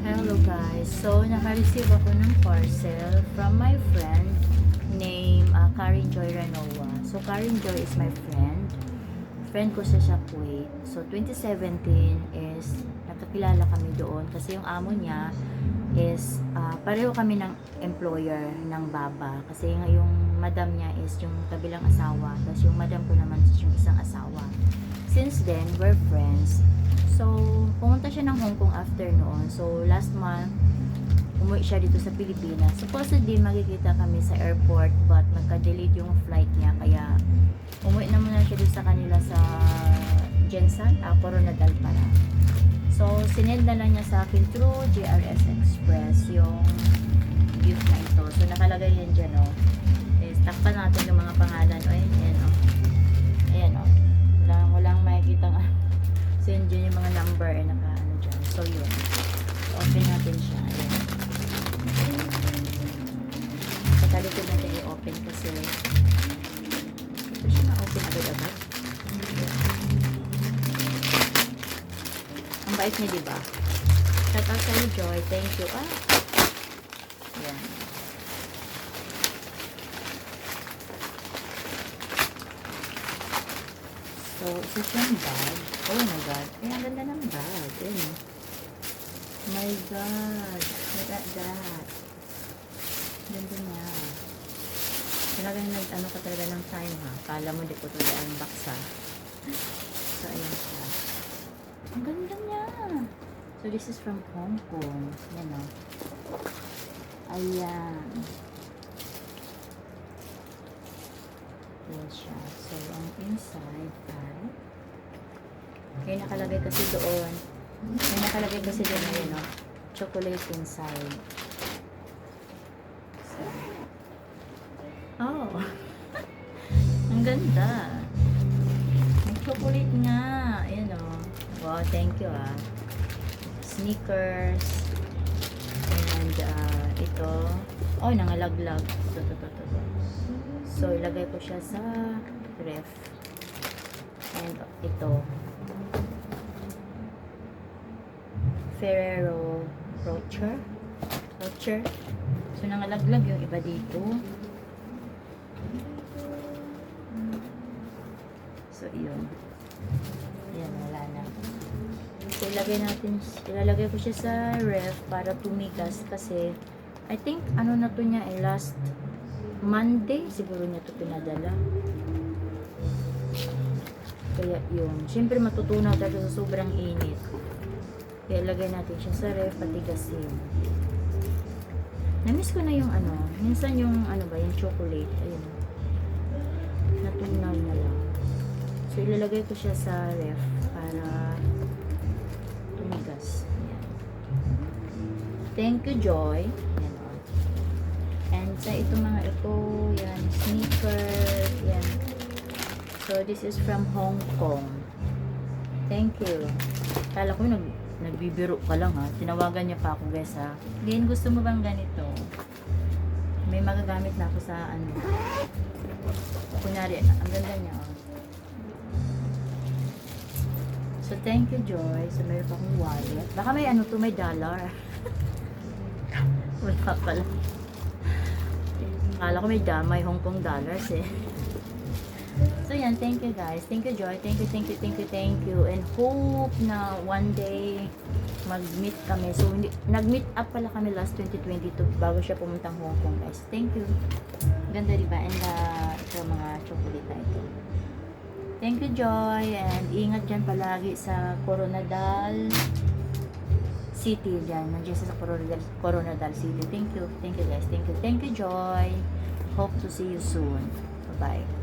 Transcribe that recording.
Hello guys, so naka-receive ako ng parcel from my friend named Karen Joy Ranoa. So Karen Joy is my friend ko sa Kuwait. So 2017 is nakakilala kami doon kasi yung amo niya is pareho kami ng employer ng baba kasi yung madam niya is yung kabilang asawa, tapos yung madam ko naman is yung isang asawa. Since then, we're friends. So, pumunta siya ng Hong Kong after noon. So, last month, umuwi siya dito sa Pilipinas. Supposedly, magkikita kami sa airport, but nagka-delete yung flight niya. Kaya, umuwi na muna siya dito sa kanila sa Jensan, Coronadal para. So, sinend na lang niya sa akin through JRS Express yung gift na ito. So, nakalagay yan dyan, o. Takpan natin yung mga pangalan. O, ayan, o. Ayan, o. Walang makikita nga. So, yun dyan yung mga number na naka-ano dyan. So, yun. Open natin siya. Ayan. Sa talikod natin i-open kasi ito siya na-open agad-agad. Ang bait niya, diba? Shout out sa'yo, Joy. Thank you. Ayan. So, isa siyang bag. Oh my God. Ay, ang ganda ng bag. Ayun. Oh my God. Look at that. Ganda niya. Talagang nag-ano ka talaga ng time, ha? Kala mo di ko tuloy ang baksa. So, ayan siya. Ang ganda niya. So, this is from Hong Kong. Yan, o. Ayan. Ayan siya. So, ang inside ay kaya nakalagay kasi doon. Kaya nakalagay kasi doon na yun, no? Chocolate inside. So, oh! Ang ganda! May chocolate nga! Ayan, o. Wow, thank you, Sneakers. And, ito. Oh, nangalaglag. So, ilagay ko siya sa ref. And ito. Ferrero Rocher. So, nangalaglag yung iba dito. So, yun. Ayan, wala na. So, ilalagay ko siya sa ref para tumigas kasi I think, ano na to niya last Monday, siguro niya ito pinadala. Kaya yun. Siyempre matutunaw talaga sa sobrang init. Kaya lagay natin siya sa ref, patigasin. Namiss ko na yung minsan yung yung chocolate. Ayun. Natunaw na lang. So ilalagay ko siya sa ref para tumigas. Ayan. Thank you, Joy. Ayan. And sa ito mga ito, yan, sneakers, yan. So, this is from Hong Kong. Thank you. Kala ko nagbibiro ka lang, ha. Tinawagan niya pa ako, guys, ha. Again, gusto mo bang ganito? May magagamit na ako sa kunyari, ang ganda niya, oh. So, thank you, Joy. So, meron pa akong wallet. Baka may may dollar. Wala pala. Akala ko may Hong Kong dollars, eh. So, yan. Thank you, guys. Thank you, Joy. Thank you. And hope na one day mag-meet kami. So, nag-meet up pala kami last 2022 bago siya pumuntang Hong Kong, guys. Thank you. Ganda, diba? And ito, mga chocolate na ito. Thank you, Joy. And ingat dyan palagi sa Coronadal City dyan. Nandiyan sa Coronadal City. Thank you. Thank you, guys. Thank you, Joy. Hope to see you soon. Bye-bye.